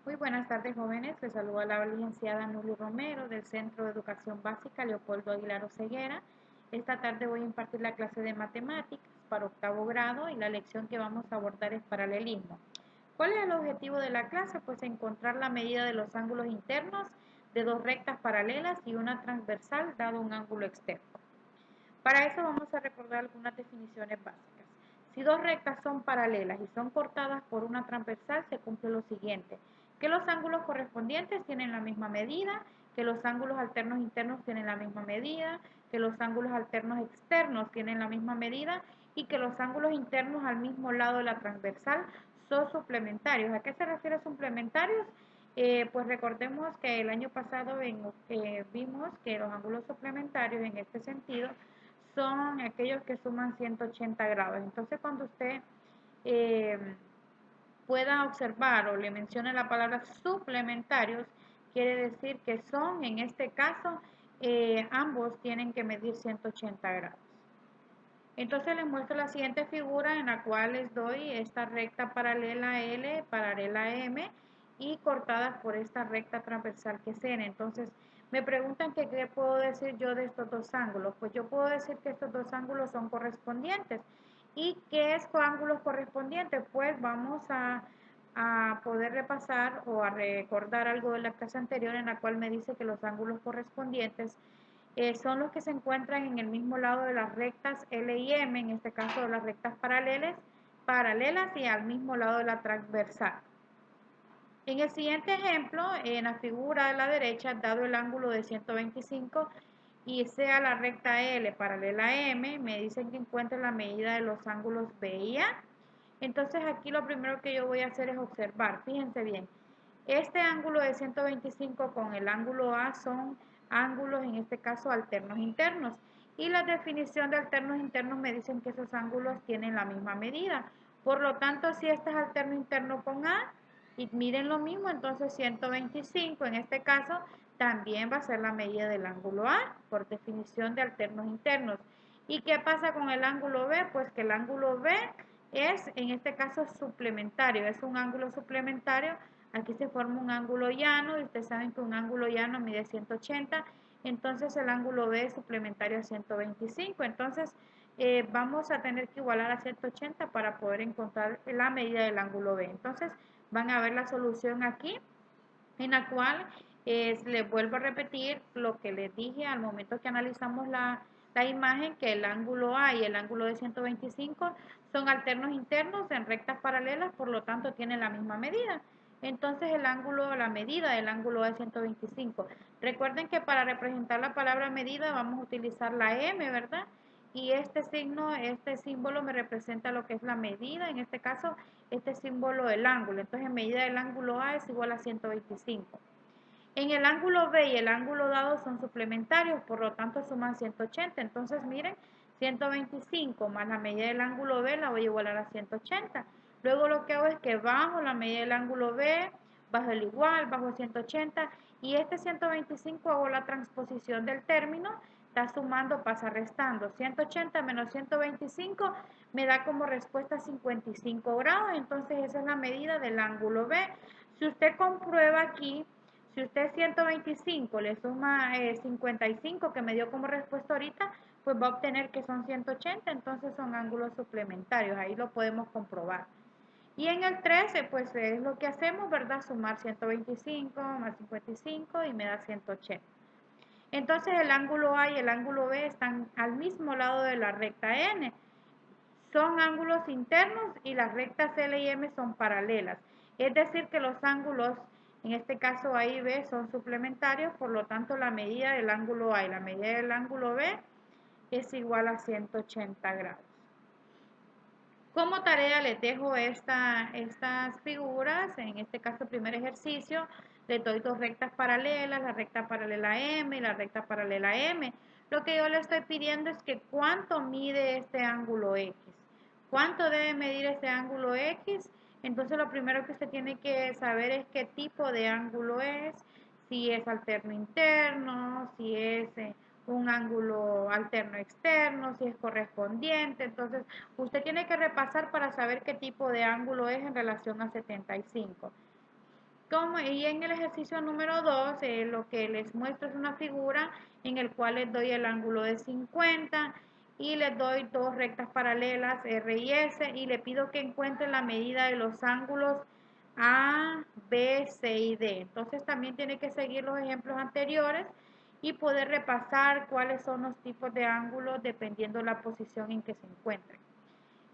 Muy buenas tardes, jóvenes. Les saluda la licenciada Nuli Romero del Centro de Educación Básica Leopoldo Aguilar Oceguera. Esta tarde voy a impartir la clase de matemáticas para octavo grado y la lección que vamos a abordar es paralelismo. ¿Cuál es el objetivo de la clase? Pues encontrar la medida de los ángulos internos de dos rectas paralelas y una transversal dado un ángulo externo. Para eso vamos a recordar algunas definiciones básicas. Si dos rectas son paralelas y son cortadas por una transversal, se cumple lo siguiente, que los ángulos correspondientes tienen la misma medida, que los ángulos alternos internos tienen la misma medida, que los ángulos alternos externos tienen la misma medida y que los ángulos internos al mismo lado de la transversal son suplementarios. ¿A qué se refiere suplementarios? Pues recordemos que el año pasado vimos que los ángulos suplementarios en este sentido son aquellos que suman 180 grados. Entonces, cuando usted eh, pueda observar o le mencione la palabra suplementarios, quiere decir que son, en este caso, ambos tienen que medir 180 grados. Entonces les muestro la siguiente figura en la cual les doy esta recta paralela L, paralela M y cortadas por esta recta transversal que es N. Entonces me preguntan que qué puedo decir yo de estos dos ángulos. Pues yo puedo decir que estos dos ángulos son correspondientes. ¿Y qué es ángulos correspondientes? Pues vamos a poder repasar o a recordar algo de la clase anterior en la cual me dice que los ángulos correspondientes son los que se encuentran en el mismo lado de las rectas L y M, en este caso de las rectas paralelas y al mismo lado de la transversal. En el siguiente ejemplo, en la figura de la derecha, dado el ángulo de 125 y sea la recta L paralela a M, me dicen que encuentre la medida de los ángulos B y A. Entonces aquí lo primero que yo voy a hacer es observar, fíjense bien, este ángulo de 125 con el ángulo A son ángulos, en este caso, alternos internos. Y la definición de alternos internos me dicen que esos ángulos tienen la misma medida. Por lo tanto, si este es alterno interno con A, y miren lo mismo, entonces 125 en este caso también va a ser la medida del ángulo A, por definición de alternos internos. ¿Y qué pasa con el ángulo B? Pues que el ángulo B es, en este caso, suplementario, es un ángulo suplementario. Aquí se forma un ángulo llano y ustedes saben que un ángulo llano mide 180, entonces el ángulo B es suplementario a 125. Entonces vamos a tener que igualar a 180 para poder encontrar la medida del ángulo B. Entonces van a ver la solución aquí, en la cual les vuelvo a repetir lo que les dije al momento que analizamos la imagen, que el ángulo A y el ángulo de 125 son alternos internos en rectas paralelas, por lo tanto tienen la misma medida. Entonces el ángulo, la medida del ángulo de 125. Recuerden que para representar la palabra medida vamos a utilizar la M, ¿verdad? Y este signo, este símbolo me representa lo que es la medida, en este caso este símbolo del ángulo. Entonces medida del ángulo A es igual a 125. En el ángulo B y el ángulo dado son suplementarios, por lo tanto suman 180. Entonces miren, 125 más la medida del ángulo B la voy a igualar a 180. Luego lo que hago es que bajo la medida del ángulo B, bajo el igual, bajo 180 y este 125 hago la transposición del término, está sumando, pasa restando. 180 menos 125 me da como respuesta 55 grados, entonces esa es la medida del ángulo B. Si usted comprueba aquí, si usted 125 le suma 55 que me dio como respuesta ahorita, pues va a obtener que son 180, entonces son ángulos suplementarios, ahí lo podemos comprobar. Y en el 13, pues es lo que hacemos, ¿verdad? Sumar 125 más 55 y me da 180. Entonces el ángulo A y el ángulo B están al mismo lado de la recta N. Son ángulos internos y las rectas L y M son paralelas. Es decir, que los ángulos, en este caso A y B, son suplementarios, por lo tanto la medida del ángulo A y la medida del ángulo B es igual a 180 grados. Como tarea les dejo estas figuras, en este caso el primer ejercicio, les doy dos rectas paralelas, la recta paralela M y la recta paralela M. Lo que yo le estoy pidiendo es que cuánto mide este ángulo X, cuánto debe medir este ángulo X. Entonces lo primero que usted tiene que saber es qué tipo de ángulo es, si es alterno interno, si es un ángulo alterno externo, si es correspondiente. Entonces, usted tiene que repasar para saber qué tipo de ángulo es en relación a 75. Y en el ejercicio número 2, lo que les muestro es una figura en el cual les doy el ángulo de 50 y les doy dos rectas paralelas R y S y le pido que encuentren la medida de los ángulos A, B, C y D. Entonces también tiene que seguir los ejemplos anteriores y poder repasar cuáles son los tipos de ángulos dependiendo la posición en que se encuentren.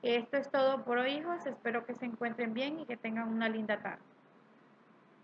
Esto es todo por hoy, hijos. Espero que se encuentren bien y que tengan una linda tarde.